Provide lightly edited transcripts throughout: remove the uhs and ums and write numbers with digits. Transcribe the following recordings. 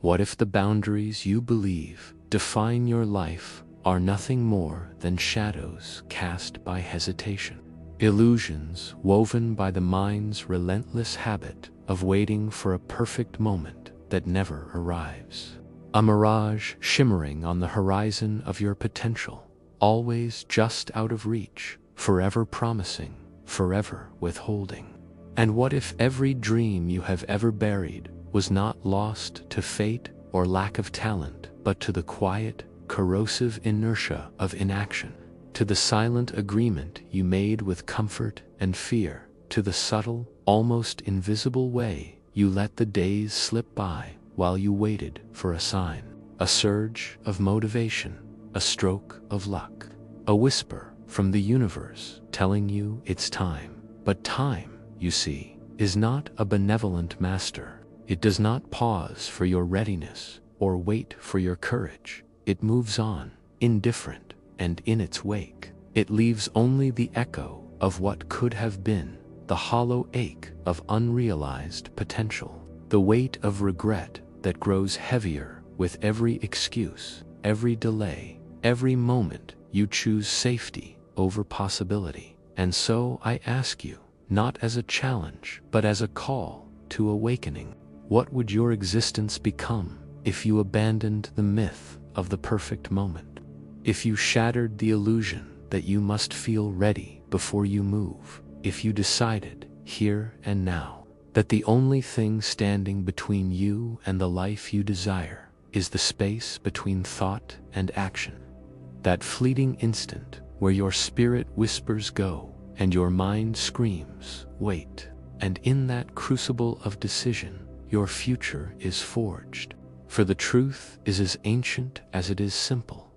What if the boundaries you believe define your life are nothing more than shadows cast by hesitation? Illusions woven by the mind's relentless habit of waiting for a perfect moment that never arrives. A mirage shimmering on the horizon of your potential, always just out of reach, forever promising, forever withholding. And what if every dream you have ever buried was not lost to fate or lack of talent, but to the quiet, corrosive inertia of inaction, to the silent agreement you made with comfort and fear, to the subtle, almost invisible way you let the days slip by while you waited for a sign, a surge of motivation, a stroke of luck, a whisper from the universe telling you it's time. But time, you see, is not a benevolent master. It does not pause for your readiness or wait for your courage. It moves on, indifferent, and in its wake, it leaves only the echo of what could have been, the hollow ache of unrealized potential, the weight of regret that grows heavier with every excuse, every delay, every moment you choose safety over possibility. And so I ask you, not as a challenge, but as a call to awakening, what would your existence become if you abandoned the myth of the perfect moment? If you shattered the illusion that you must feel ready before you move? If you decided, here and now, that the only thing standing between you and the life you desire is the space between thought and action, that fleeting instant where your spirit whispers go and your mind screams wait, and in that crucible of decision your future is forged. For the truth is as ancient as it is simple.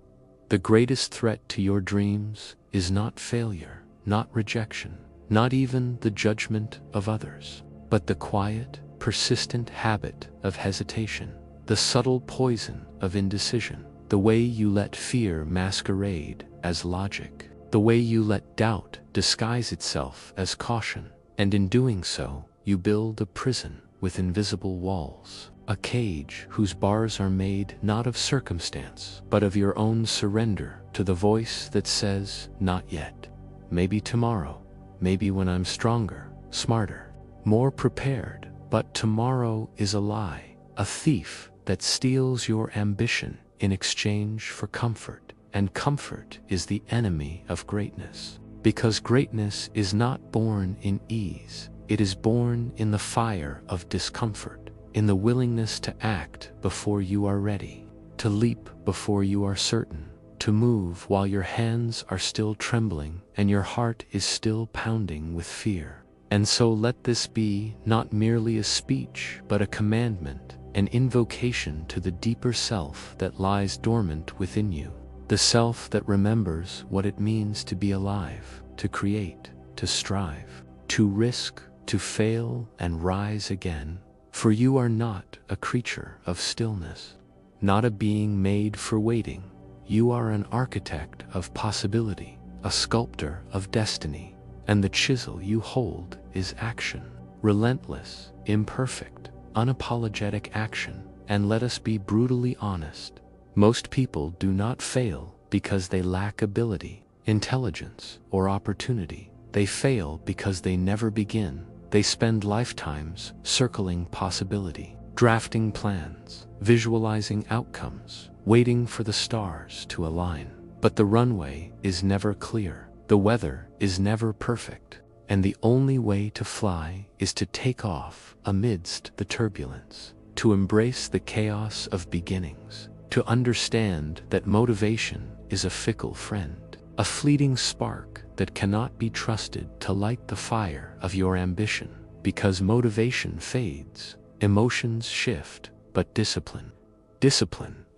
The greatest threat to your dreams is not failure, not rejection, not even the judgment of others, but the quiet, persistent habit of hesitation, the subtle poison of indecision, the way you let fear masquerade as logic, the way you let doubt disguise itself as caution, and in doing so, you build a prison with invisible walls, a cage whose bars are made not of circumstance, but of your own surrender to the voice that says, not yet, maybe tomorrow, maybe when I'm stronger, smarter, more prepared. But tomorrow is a lie, a thief that steals your ambition in exchange for comfort, and comfort is the enemy of greatness. Because greatness is not born in ease, it is born in the fire of discomfort, in the willingness to act before you are ready, to leap before you are certain, to move while your hands are still trembling and your heart is still pounding with fear. And so let this be not merely a speech, but a commandment, an invocation to the deeper self that lies dormant within you, the self that remembers what it means to be alive, to create, to strive, to risk, to fail and rise again. For you are not a creature of stillness, not a being made for waiting. You are an architect of possibility, a sculptor of destiny, and the chisel you hold is action, relentless, imperfect, unapologetic action. And let us be brutally honest. Most people do not fail because they lack ability, intelligence, or opportunity. They fail because they never begin. They spend lifetimes circling possibility, drafting plans, visualizing outcomes, waiting for the stars to align. But the runway is never clear. The weather is never perfect. And the only way to fly is to take off amidst the turbulence, to embrace the chaos of beginnings, to understand that motivation is a fickle friend, a fleeting spark that cannot be trusted to light the fire of your ambition. Because motivation fades, emotions shift, but discipline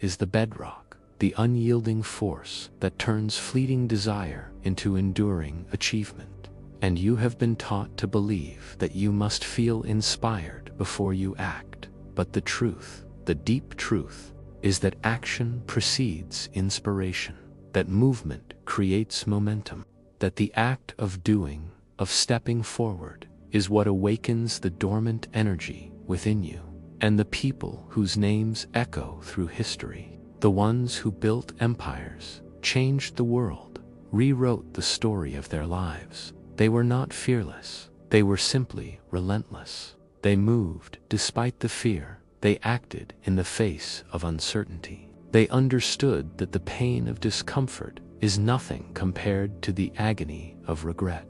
is the bedrock, the unyielding force that turns fleeting desire into enduring achievement. And you have been taught to believe that you must feel inspired before you act. But the truth, the deep truth, is that action precedes inspiration, that movement creates momentum, that the act of doing, of stepping forward, is what awakens the dormant energy within you. and the people whose names echo through history, the ones who built empires, changed the world, rewrote the story of their lives. They were not fearless, they were simply relentless. They moved despite the fear, they acted in the face of uncertainty. They understood that the pain of discomfort is nothing compared to the agony of regret.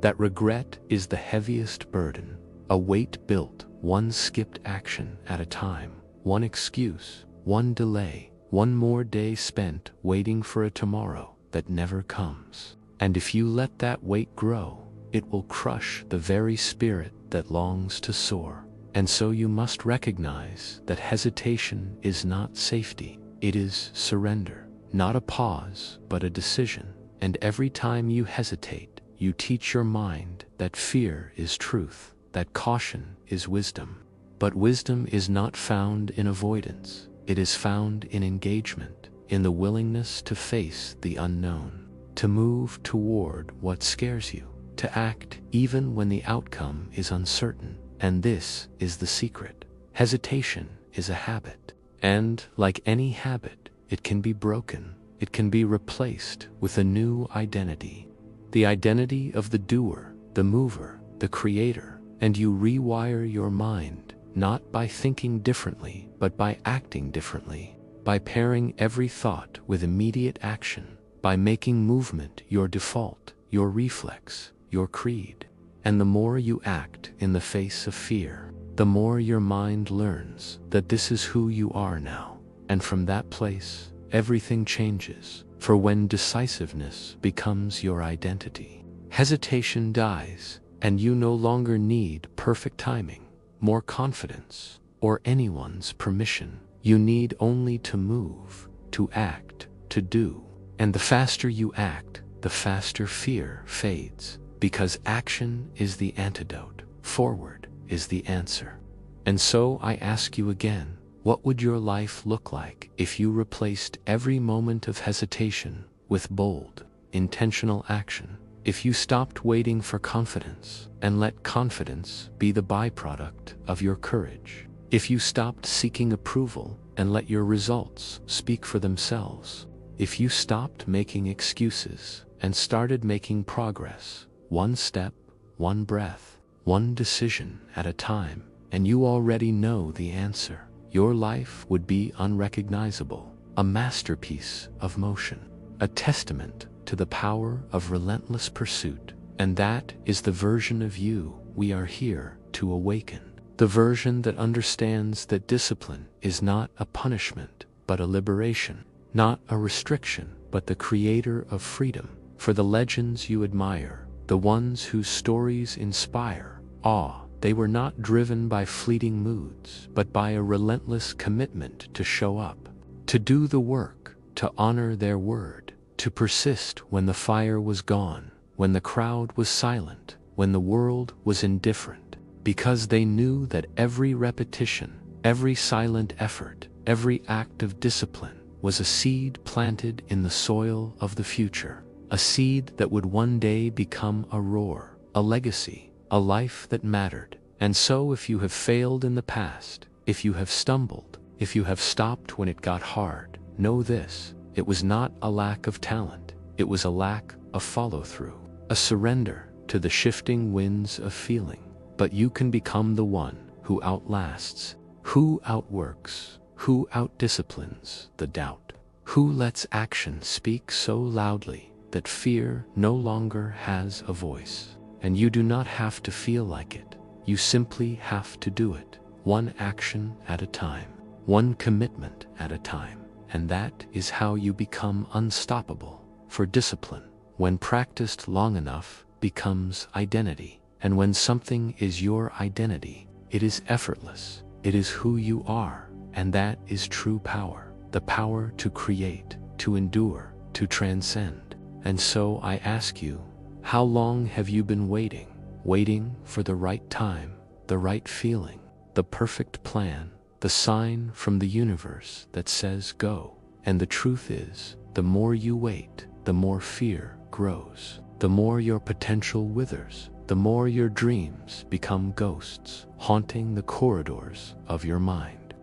That regret is the heaviest burden, a weight built one skipped action at a time, one excuse, one delay, one more day spent waiting for a tomorrow that never comes. And if you let that weight grow, it will crush the very spirit that longs to soar. And so you must recognize that hesitation is not safety, it is surrender, not a pause, but a decision. And every time you hesitate, you teach your mind that fear is truth, that caution is wisdom. But wisdom is not found in avoidance, it is found in engagement, in the willingness to face the unknown, to move toward what scares you, to act even when the outcome is uncertain. And this is the secret. Hesitation is a habit, and like any habit, it can be broken. It can be replaced with a new identity, the identity of the doer, the mover, the creator. And you rewire your mind, not by thinking differently, but by acting differently, by pairing every thought with immediate action, by making movement your default, your reflex, your creed. And the more you act in the face of fear, the more your mind learns that this is who you are now. And from that place, everything changes. For when decisiveness becomes your identity, hesitation dies, and you no longer need perfect timing, more confidence, or anyone's permission. You need only to move, to act, to do. And the faster you act, the faster fear fades. Because action is the antidote, forward is the answer. And so I ask you again, what would your life look like if you replaced every moment of hesitation with bold, intentional action? If you stopped waiting for confidence and let confidence be the byproduct of your courage? If you stopped seeking approval and let your results speak for themselves? If you stopped making excuses and started making progress, one step, one breath, one decision at a time, and you already know the answer, your life would be unrecognizable, a masterpiece of motion, a testament to the power of relentless pursuit. And that is the version of you we are here to awaken, the version that understands that discipline is not a punishment, but a liberation, not a restriction, but the creator of freedom. For the legends you admire, the ones whose stories inspire awe, they were not driven by fleeting moods, but by a relentless commitment to show up, to do the work, to honor their word, to persist when the fire was gone, when the crowd was silent, when the world was indifferent, because they knew that every repetition, every silent effort, every act of discipline was a seed planted in the soil of the future. A seed that would one day become a roar, a legacy, a life that mattered. And so if you have failed in the past, if you have stumbled, if you have stopped when it got hard, know this: it was not a lack of talent, it was a lack of follow-through, a surrender to the shifting winds of feeling. But you can become the one who outlasts, who outworks, who outdisciplines the doubt, who lets action speak so loudly that fear no longer has a voice. And you do not have to feel like it. You simply have to do it, one action at a time, one commitment at a time. And that is how you become unstoppable. For discipline, when practiced long enough, becomes identity. And when something is your identity, it is effortless. It is who you are. And that is true power. The power to create, to endure, to transcend. And so I ask you, how long have you been waiting? Waiting for the right time, the right feeling, the perfect plan, the sign from the universe that says go. And the truth is, the more you wait, the more fear grows, the more your potential withers, the more your dreams become ghosts haunting the corridors of your mind.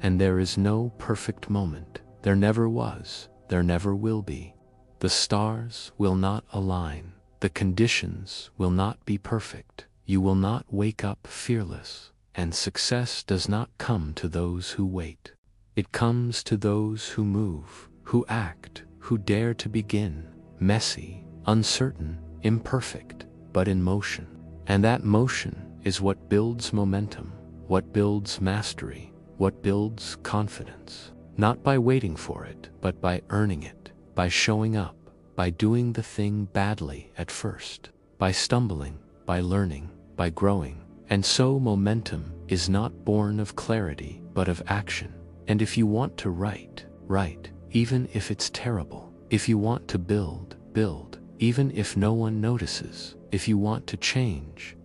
And there is no perfect moment. There never was. There never will be. The stars will not align. The conditions will not be perfect. You will not wake up fearless. And success does not come to those who wait. It comes to those who move, who act, who dare to begin, messy, uncertain, imperfect, but in motion. And that motion is what builds momentum, what builds mastery, what builds confidence. Not by waiting for it, but by earning it, by showing up, by doing the thing badly at first, by stumbling, by learning, by growing. And so momentum is not born of clarity, but of action. And if you want to write, even if it's terrible. If you want to build, even if no one notices. If you want to change,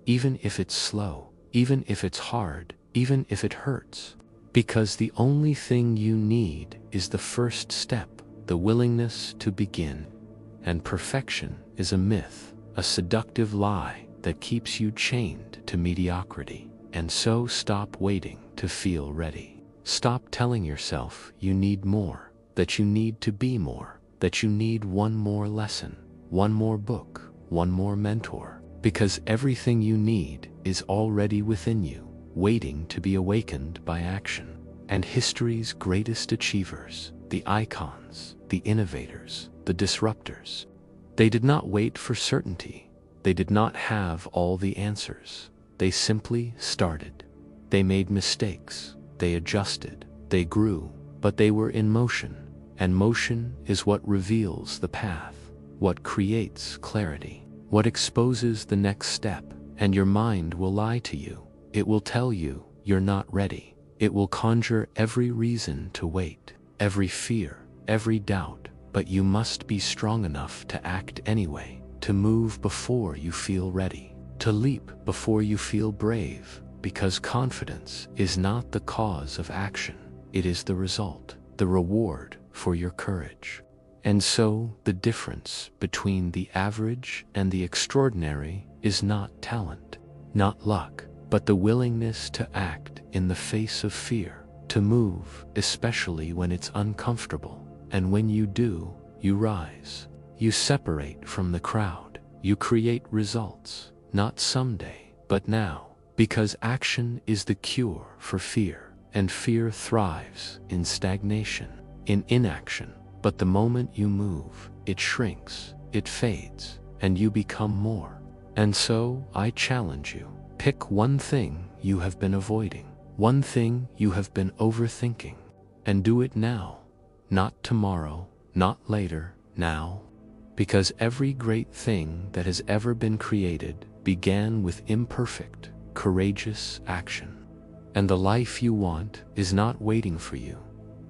even if it's slow, even if it's hard, even if it hurts. Because the only thing you need is the first step, the willingness to begin. And perfection is a myth, a seductive lie that keeps you chained to mediocrity. And so stop waiting to feel ready. Stop telling yourself you need more, that you need to be more, that you need one more lesson, one more book, one more mentor. Because everything you need is already within you, waiting to be awakened by action. And history's greatest achievers, the icons, the innovators, the disruptors, they did not wait for certainty. They did not have all the answers. They simply started. They made mistakes. They adjusted. They grew. But they were in motion. And motion is what reveals the path, what creates clarity, what exposes the next step. And your mind will lie to you. It will tell you you're not ready. It will conjure every reason to wait, every fear, every doubt. But you must be strong enough to act anyway. To move before you feel ready, to leap before you feel brave, because confidence is not the cause of action, it is the result, the reward for your courage. And so the difference between the average and the extraordinary is not talent, not luck, but the willingness to act in the face of fear, to move especially when it's uncomfortable. And when you do, you rise. You separate from the crowd. You create results, not someday, but now. Because action is the cure for fear, and fear thrives in stagnation, in inaction. But the moment you move, it shrinks, it fades, and you become more. And so I challenge you, pick one thing you have been avoiding, one thing you have been overthinking, and do it now. Not tomorrow, not later, now. Because every great thing that has ever been created began with imperfect, courageous action. And the life you want is not waiting for you.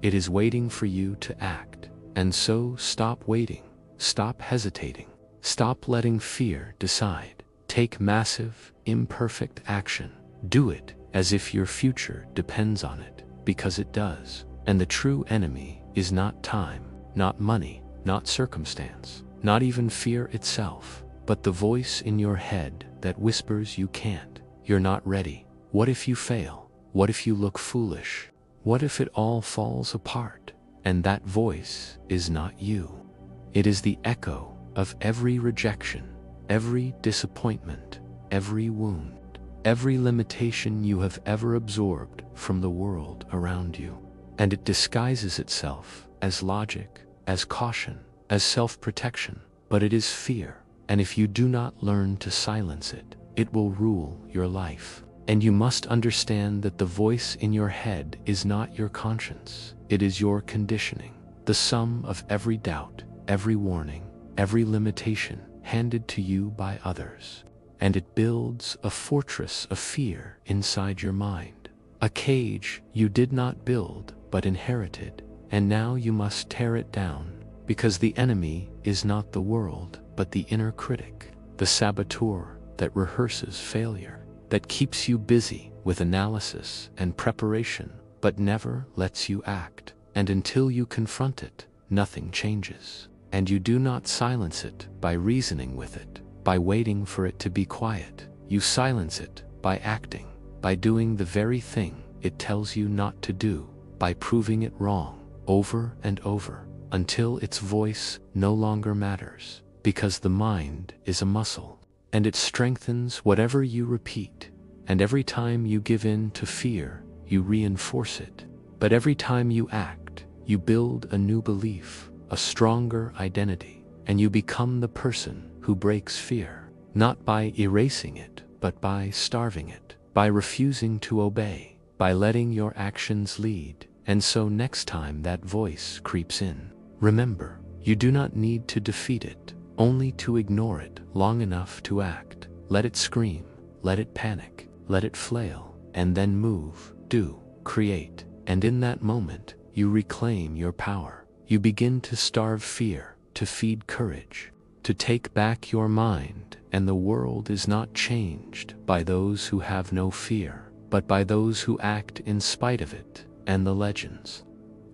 It is waiting for you to act. And so stop waiting, stop hesitating, stop letting fear decide. Take massive, imperfect action. Do it as if your future depends on it, because it does. And the true enemy is not time, not money, not circumstance, not even fear itself, but the voice in your head that whispers you can't, you're not ready. What if you fail? What if you look foolish? What if it all falls apart? And that voice is not you. It is the echo of every rejection, every disappointment, every wound, every limitation you have ever absorbed from the world around you. And it disguises itself as logic, as caution, as self-protection, but it is fear. And if you do not learn to silence it, it will rule your life. And you must understand that the voice in your head is not your conscience. It is your conditioning, the sum of every doubt, every warning, every limitation handed to you by others. And it builds a fortress of fear inside your mind, a cage you did not build but inherited. And now you must tear it down, because the enemy is not the world, but the inner critic, the saboteur that rehearses failure, that keeps you busy with analysis and preparation, but never lets you act. And until you confront it, nothing changes. And you do not silence it by reasoning with it. by waiting for it to be quiet. You silence it by acting, by doing the very thing it tells you not to do, by proving it wrong over and over, until its voice no longer matters, because the mind is a muscle, and it strengthens whatever you repeat. And every time you give in to fear, you reinforce it. But every time you act, you build a new belief, a stronger identity, and you become the person who breaks fear, not by erasing it, but by starving it, by refusing to obey, by letting your actions lead. And so next time that voice creeps in, remember, you do not need to defeat it, only to ignore it long enough to act. Let it scream, let it panic, let it flail, and then move, do, create. And in that moment, you reclaim your power. You begin to starve fear, to feed courage, to take back your mind. And the world is not changed by those who have no fear, but by those who act in spite of it. And the legends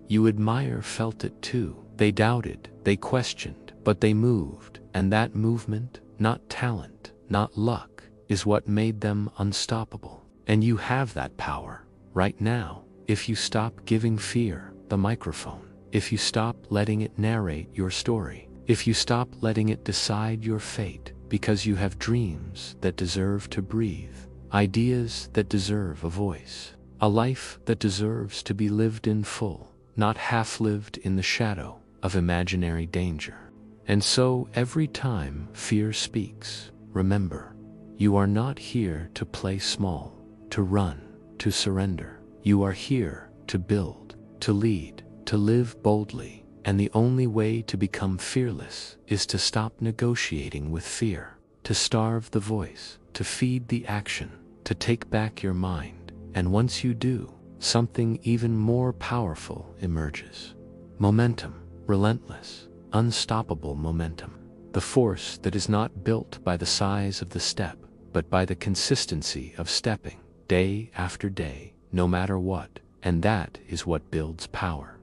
you admire felt it too. They doubted, they questioned, but they moved. And that movement, not talent, not luck, is what made them unstoppable. And you have that power right now. If you stop giving fear the microphone, if you stop letting it narrate your story, if you stop letting it decide your fate, because you have dreams that deserve to breathe, ideas that deserve a voice, a life that deserves to be lived in full, not half-lived in the shadow of imaginary danger. And so every time fear speaks, remember, you are not here to play small, to run, to surrender. You are here to build, to lead, to live boldly. And the only way to become fearless is to stop negotiating with fear, to starve the voice, to feed the action, to take back your mind. And once you do, something even more powerful emerges. Momentum, relentless, unstoppable momentum. The force that is not built by the size of the step, but by the consistency of stepping, day after day, no matter what. And that is what builds power.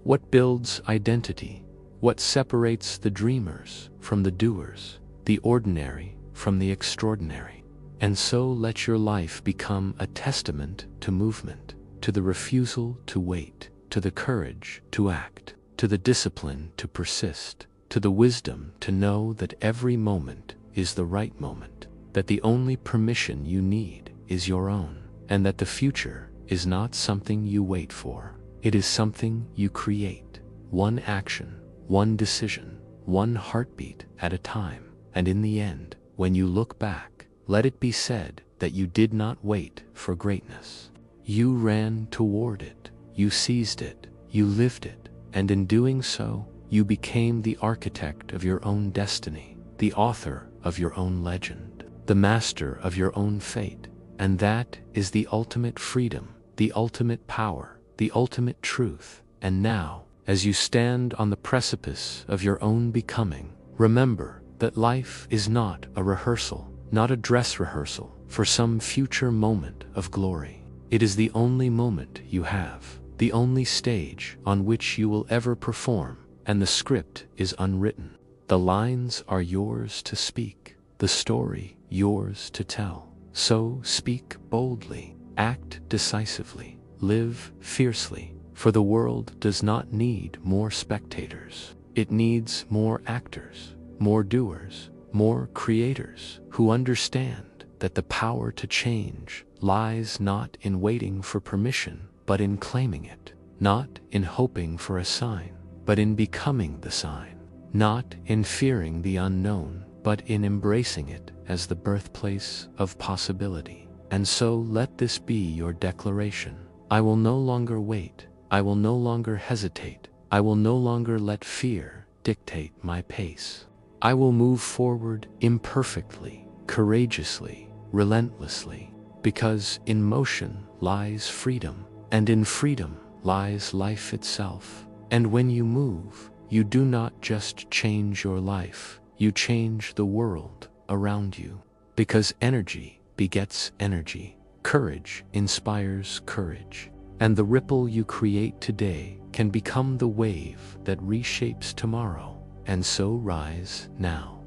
What builds identity? What separates the dreamers from the doers, the ordinary from the extraordinary? And so let your life become a testament to movement, to the refusal to wait, to the courage to act, to the discipline to persist, to the wisdom to know that every moment is the right moment, that the only permission you need is your own, and that the future is not something you wait for. It is something you create, one action, one decision, one heartbeat at a time. And in the end, when you look back, let it be said that you did not wait for greatness. You ran toward it, you seized it, you lived it, and in doing so, you became the architect of your own destiny, the author of your own legend, the master of your own fate. And that is the ultimate freedom, the ultimate power, the ultimate truth. And now, as you stand on the precipice of your own becoming, remember that life is not a rehearsal, not a dress rehearsal for some future moment of glory. It is the only moment you have, the only stage on which you will ever perform, and the script is unwritten. The lines are yours to speak, the story yours to tell. So speak boldly, act decisively, live fiercely, for the world does not need more spectators. It needs more actors, more doers, more creators who understand that the power to change lies not in waiting for permission, but in claiming it, not in hoping for a sign, but in becoming the sign, not in fearing the unknown, but in embracing it as the birthplace of possibility. And so let this be your declaration. I will no longer wait. I will no longer hesitate. I will no longer let fear dictate my pace. I will move forward imperfectly, courageously, relentlessly, because in motion lies freedom, and in freedom lies life itself. And when you move, you do not just change your life, you change the world around you, because energy begets energy, courage inspires courage, and the ripple you create today can become the wave that reshapes tomorrow. And so rise now.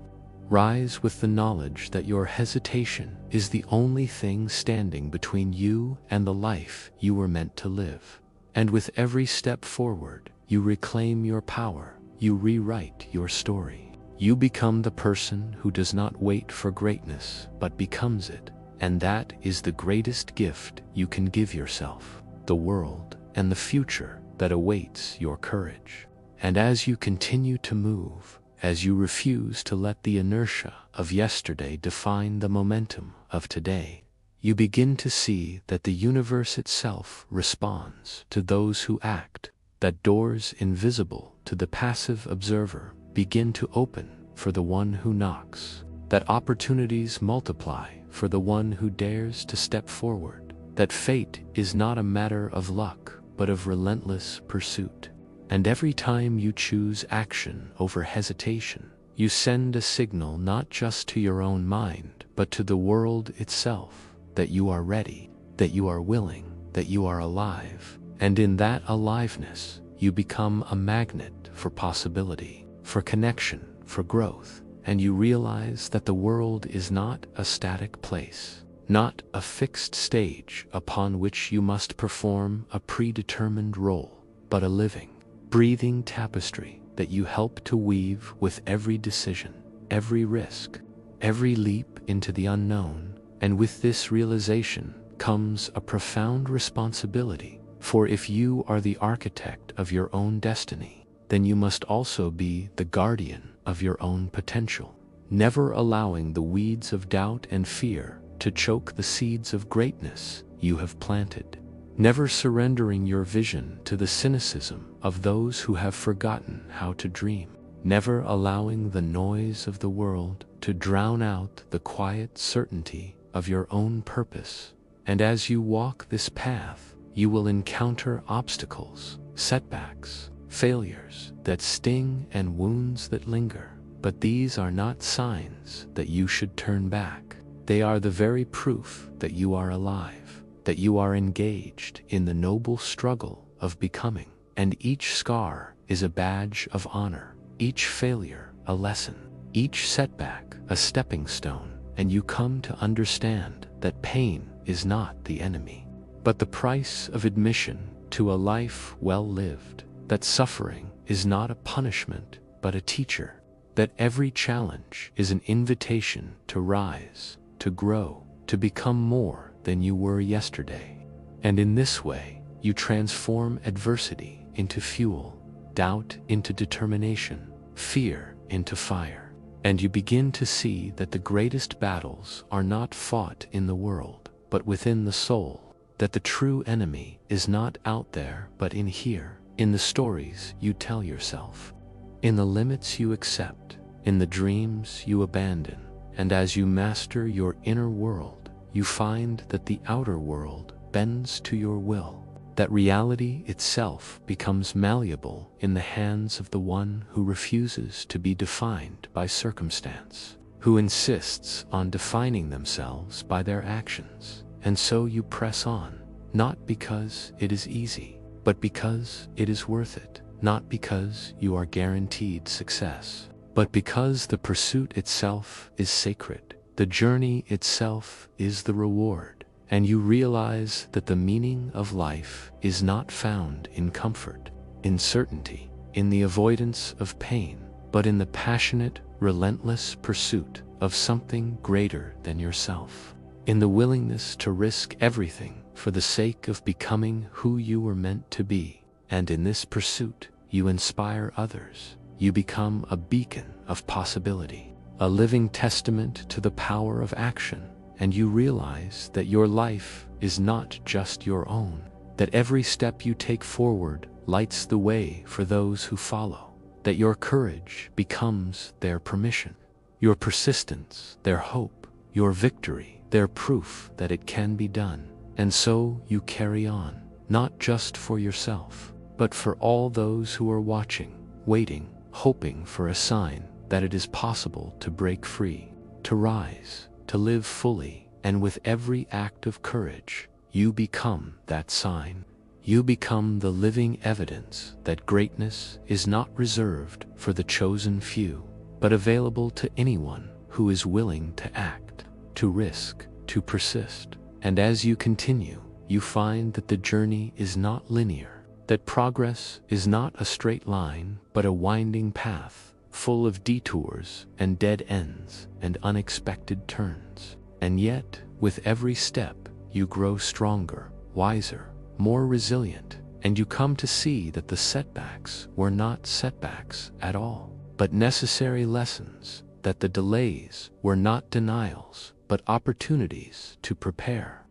Rise with the knowledge that your hesitation is the only thing standing between you and the life you were meant to live. And with every step forward, you reclaim your power, you rewrite your story. You become the person who does not wait for greatness, but becomes it. And that is the greatest gift you can give yourself, the world, and the future that awaits your courage. And as you continue to move, as you refuse to let the inertia of yesterday define the momentum of today, you begin to see that the universe itself responds to those who act, that doors invisible to the passive observer begin to open for the one who knocks, that opportunities multiply for the one who dares to step forward, that fate is not a matter of luck, but of relentless pursuit. And every time you choose action over hesitation, you send a signal not just to your own mind, but to the world itself, that you are ready, that you are willing, that you are alive. And in that aliveness, you become a magnet for possibility, for connection, for growth. And you realize that the world is not a static place, not a fixed stage upon which you must perform a predetermined role, but a living, breathing tapestry that you help to weave with every decision, every risk, every leap into the unknown. And with this realization comes a profound responsibility, for if you are the architect of your own destiny, then you must also be the guardian of your own potential, never allowing the weeds of doubt and fear to choke the seeds of greatness you have planted. Never surrendering your vision to the cynicism of those who have forgotten how to dream. Never allowing the noise of the world to drown out the quiet certainty of your own purpose. And as you walk this path, you will encounter obstacles, setbacks, failures that sting and wounds that linger. But these are not signs that you should turn back. They are the very proof that you are alive, that you are engaged in the noble struggle of becoming. And each scar is a badge of honor, each failure a lesson, each setback a stepping stone. And you come to understand that pain is not the enemy, but the price of admission to a life well lived, that suffering is not a punishment, but a teacher, that every challenge is an invitation to rise, to grow, to become more than you were yesterday. And in this way, you transform adversity into fuel, doubt into determination, fear into fire. And you begin to see that the greatest battles are not fought in the world, but within the soul, that the true enemy is not out there, but in here, in the stories you tell yourself, in the limits you accept, in the dreams you abandon. And as you master your inner world, you find that the outer world bends to your will, that reality itself becomes malleable in the hands of the one who refuses to be defined by circumstance, who insists on defining themselves by their actions. And so you press on, not because it is easy, but because it is worth it, not because you are guaranteed success, but because the pursuit itself is sacred, the journey itself is the reward, and you realize that the meaning of life is not found in comfort, in certainty, in the avoidance of pain, but in the passionate, relentless pursuit of something greater than yourself, in the willingness to risk everything for the sake of becoming who you were meant to be. And in this pursuit, you inspire others. You become a beacon of possibility, a living testament to the power of action, and you realize that your life is not just your own, that every step you take forward lights the way for those who follow, that your courage becomes their permission, your persistence their hope, your victory their proof that it can be done. And so you carry on, not just for yourself, but for all those who are watching, waiting, hoping for a sign that it is possible to break free, to rise, to live fully. And with every act of courage, you become that sign. You become the living evidence that greatness is not reserved for the chosen few, but available to anyone who is willing to act, to risk, to persist. And as you continue, you find that the journey is not linear, that progress is not a straight line, but a winding path, full of detours and dead ends and unexpected turns. And yet, with every step, you grow stronger, wiser, more resilient, and you come to see that the setbacks were not setbacks at all, but necessary lessons, that the delays were not denials, but opportunities to prepare,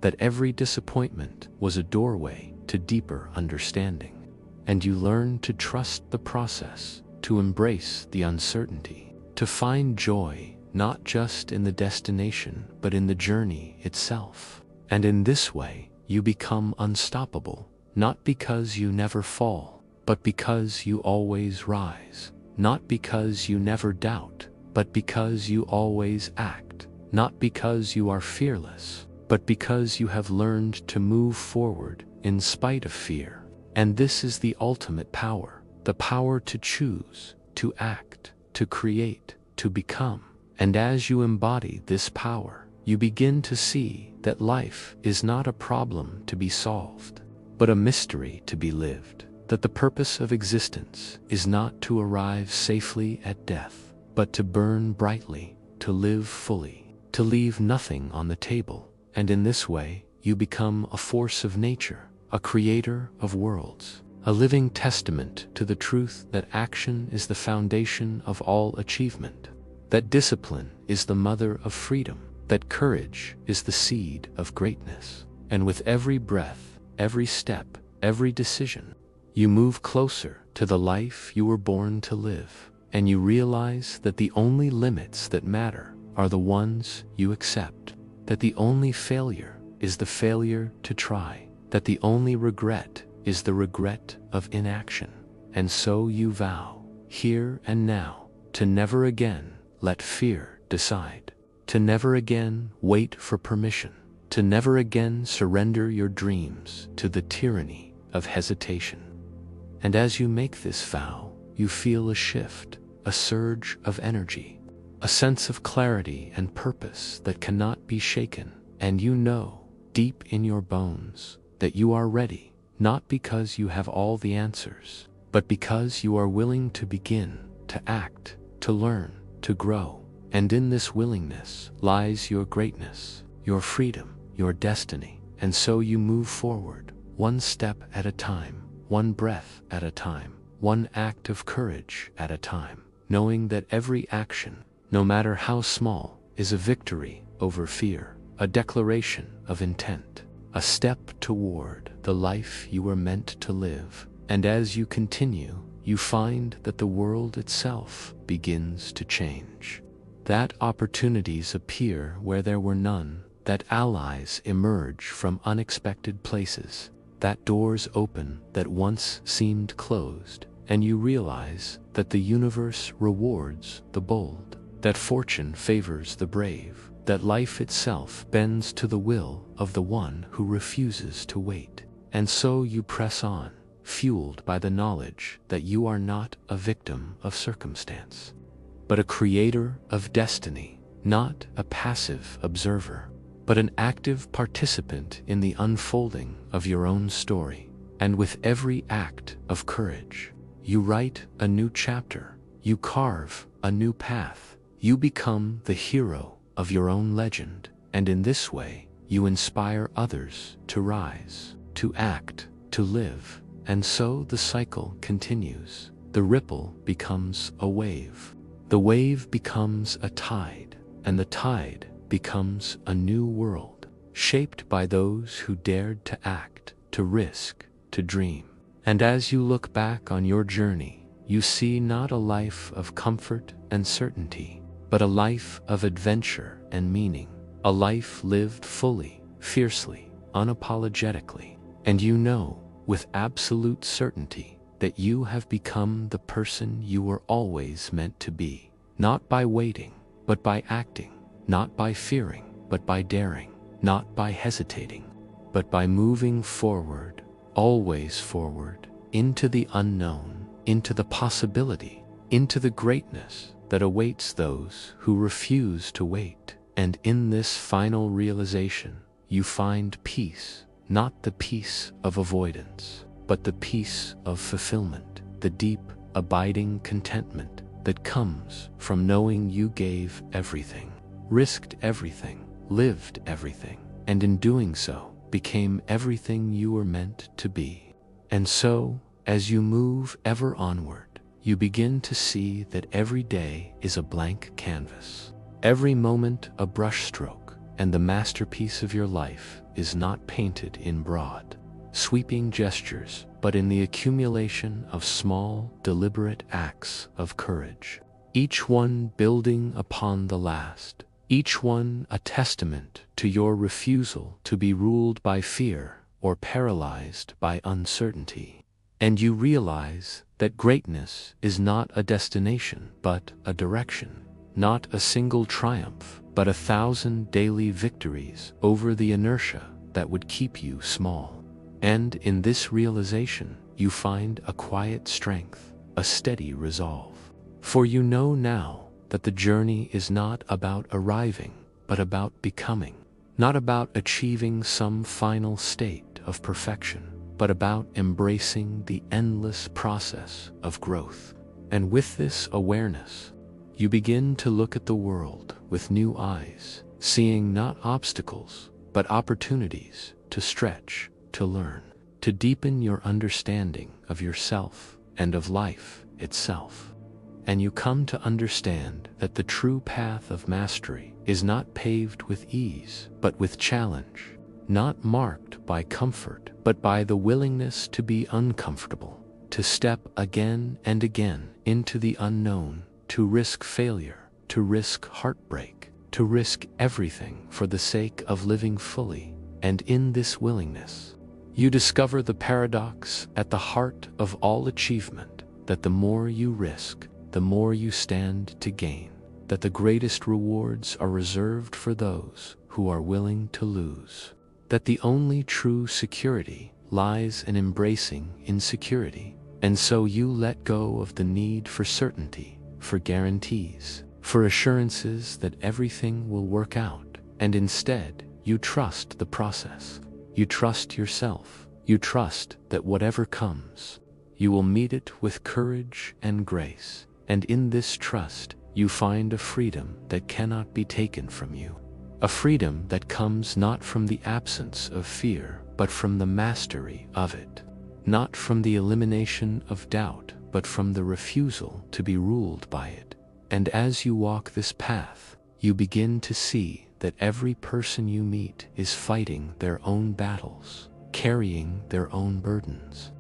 that every disappointment was a doorway to deeper understanding. And you learn to trust the process, to embrace the uncertainty, to find joy not just in the destination, but in the journey itself. And in this way, you become unstoppable, not because you never fall, but because you always rise, not because you never doubt, but because you always act, not because you are fearless, but because you have learned to move forward in spite of fear. And this is the ultimate power, the power to choose, to act, to create, to become. And as you embody this power, you begin to see that life is not a problem to be solved, but a mystery to be lived, that the purpose of existence is not to arrive safely at death, but to burn brightly, to live fully, to leave nothing on the table. And in this way, you become a force of nature, a creator of worlds, a living testament to the truth that action is the foundation of all achievement, that discipline is the mother of freedom, that courage is the seed of greatness. And with every breath, every step, every decision, you move closer to the life you were born to live, and you realize that the only limits that matter are the ones you accept, that the only failure is the failure to try, that the only regret is the regret of inaction. And so you vow, here and now, to never again let fear decide, to never again wait for permission, to never again surrender your dreams to the tyranny of hesitation. And as you make this vow, you feel a shift, a surge of energy, a sense of clarity and purpose that cannot be shaken. And you know, deep in your bones, that you are ready, not because you have all the answers, but because you are willing to begin, to act, to learn, to grow. And in this willingness lies your greatness, your freedom, your destiny. And so you move forward, one step at a time, one breath at a time, one act of courage at a time, knowing that every action, no matter how small, is a victory over fear, a declaration of intent, a step toward the life you were meant to live. And as you continue, you find that the world itself begins to change, that opportunities appear where there were none, that allies emerge from unexpected places, that doors open that once seemed closed, and you realize that the universe rewards the bold, that fortune favors the brave, that life itself bends to the will of the one who refuses to wait. And so you press on, fueled by the knowledge that you are not a victim of circumstance, but a creator of destiny, not a passive observer, but an active participant in the unfolding of your own story. And with every act of courage, you write a new chapter, you carve a new path, you become the hero of your own legend. And in this way, you inspire others to rise, to act, to live. And so the cycle continues. The ripple becomes a wave. The wave becomes a tide, and the tide becomes a new world, shaped by those who dared to act, to risk, to dream. And as you look back on your journey, you see not a life of comfort and certainty, but a life of adventure and meaning, a life lived fully, fiercely, unapologetically. And you know, with absolute certainty, that you have become the person you were always meant to be, not by waiting, but by acting, not by fearing, but by daring, not by hesitating, but by moving forward, always forward, into the unknown, into the possibility, into the greatness that awaits those who refuse to wait. And in this final realization, you find peace, not the peace of avoidance, but the peace of fulfillment, the deep, abiding contentment that comes from knowing you gave everything, risked everything, lived everything, and in doing so, became everything you were meant to be. And so, as you move ever onward, you begin to see that every day is a blank canvas, every moment a brushstroke, and the masterpiece of your life is not painted in broad, sweeping gestures, but in the accumulation of small, deliberate acts of courage, each one building upon the last, each one a testament to your refusal to be ruled by fear or paralyzed by uncertainty. And you realize that greatness is not a destination, but a direction, not a single triumph, but 1,000 daily victories over the inertia that would keep you small. And in this realization, you find a quiet strength, a steady resolve. For you know now that the journey is not about arriving, but about becoming, not about achieving some final state of perfection, but about embracing the endless process of growth. And with this awareness, you begin to look at the world with new eyes, seeing not obstacles, but opportunities to stretch, to learn, to deepen your understanding of yourself and of life itself. And you come to understand that the true path of mastery is not paved with ease, but with challenge, not marked by comfort, but by the willingness to be uncomfortable, to step again and again into the unknown, to risk failure, to risk heartbreak, to risk everything for the sake of living fully. And in this willingness, you discover the paradox at the heart of all achievement, that the more you risk, the more you stand to gain, that the greatest rewards are reserved for those who are willing to lose, that the only true security lies in embracing insecurity. And so you let go of the need for certainty, for guarantees, for assurances that everything will work out, and instead you trust the process. You trust yourself. You trust that whatever comes, you will meet it with courage and grace. And in this trust, you find a freedom that cannot be taken from you. A freedom that comes not from the absence of fear, but from the mastery of it. Not from the elimination of doubt, but from the refusal to be ruled by it. And as you walk this path, you begin to see that every person you meet is fighting their own battles, carrying their own burdens,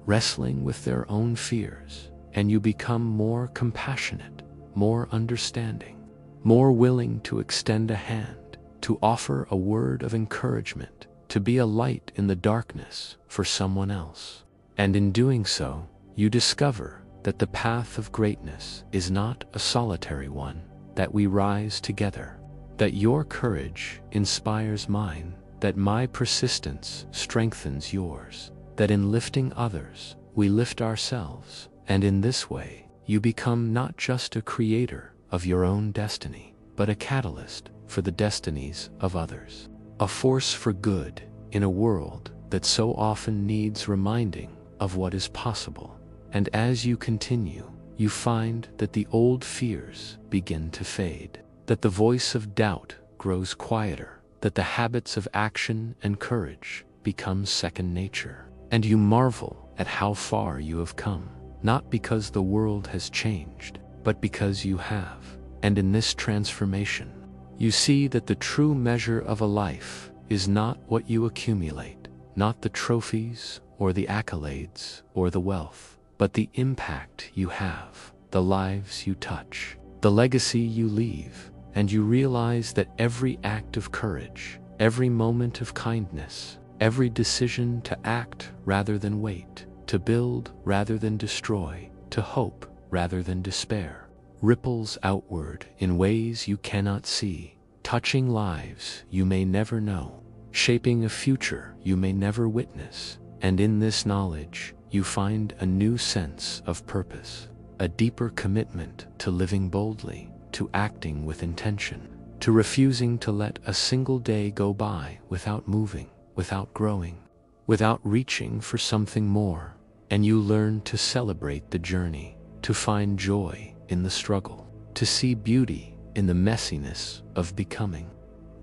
wrestling with their own fears. And you become more compassionate, more understanding, more willing to extend a hand, to offer a word of encouragement, to be a light in the darkness for someone else. And in doing so, you discover that the path of greatness is not a solitary one, that we rise together, that your courage inspires mine, that my persistence strengthens yours, that in lifting others, we lift ourselves. And in this way, you become not just a creator of your own destiny, but a catalyst for the destinies of others. A force for good in a world that so often needs reminding of what is possible. And as you continue, you find that the old fears begin to fade, that the voice of doubt grows quieter, that the habits of action and courage become second nature. And you marvel at how far you have come. Not because the world has changed, but because you have. And in this transformation, you see that the true measure of a life is not what you accumulate, not the trophies or the accolades or the wealth, but the impact you have, the lives you touch, the legacy you leave. And you realize that every act of courage, every moment of kindness, every decision to act rather than wait, to build rather than destroy, to hope rather than despair, ripples outward in ways you cannot see, touching lives you may never know, shaping a future you may never witness. And in this knowledge, you find a new sense of purpose, a deeper commitment to living boldly, to acting with intention, to refusing to let a single day go by without moving, without growing, without reaching for something more. And you learn to celebrate the journey, to find joy in the struggle, to see beauty in the messiness of becoming.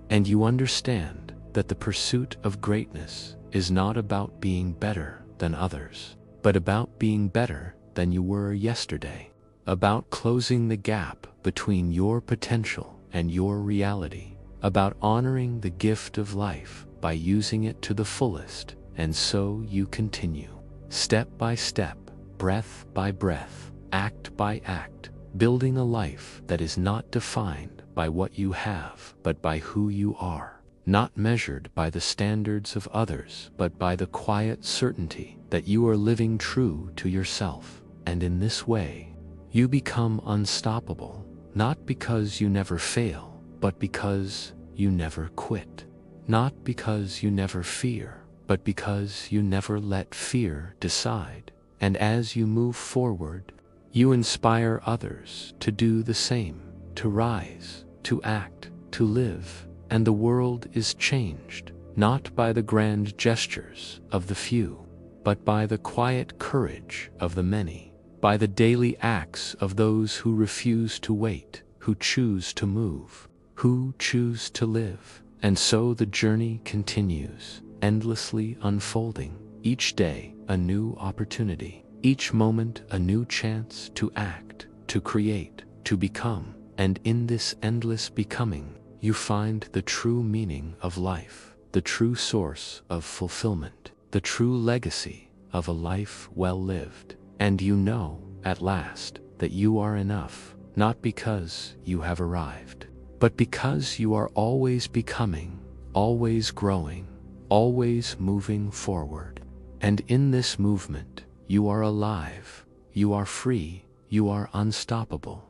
And you understand that the pursuit of greatness is not about being better than others, but about being better than you were yesterday, about closing the gap between your potential and your reality, about honoring the gift of life by using it to the fullest. And so you continue, step by step, breath by breath, act by act, building a life that is not defined by what you have, but by who you are, not measured by the standards of others, but by the quiet certainty that you are living true to yourself. And in this way, you become unstoppable, not because you never fail, but because you never quit, not because you never fear, but because you never let fear decide. And as you move forward, you inspire others to do the same, to rise, to act, to live. And the world is changed, not by the grand gestures of the few, but by the quiet courage of the many, by the daily acts of those who refuse to wait, who choose to move, who choose to live. And so the journey continues, endlessly unfolding, each day a new opportunity, each moment a new chance to act, to create, to become. And in this endless becoming, you find the true meaning of life, the true source of fulfillment, the true legacy of a life well lived. And you know, at last, that you are enough, not because you have arrived, but because you are always becoming, always growing, always moving forward. And in this movement, you are alive, you are free, you are unstoppable.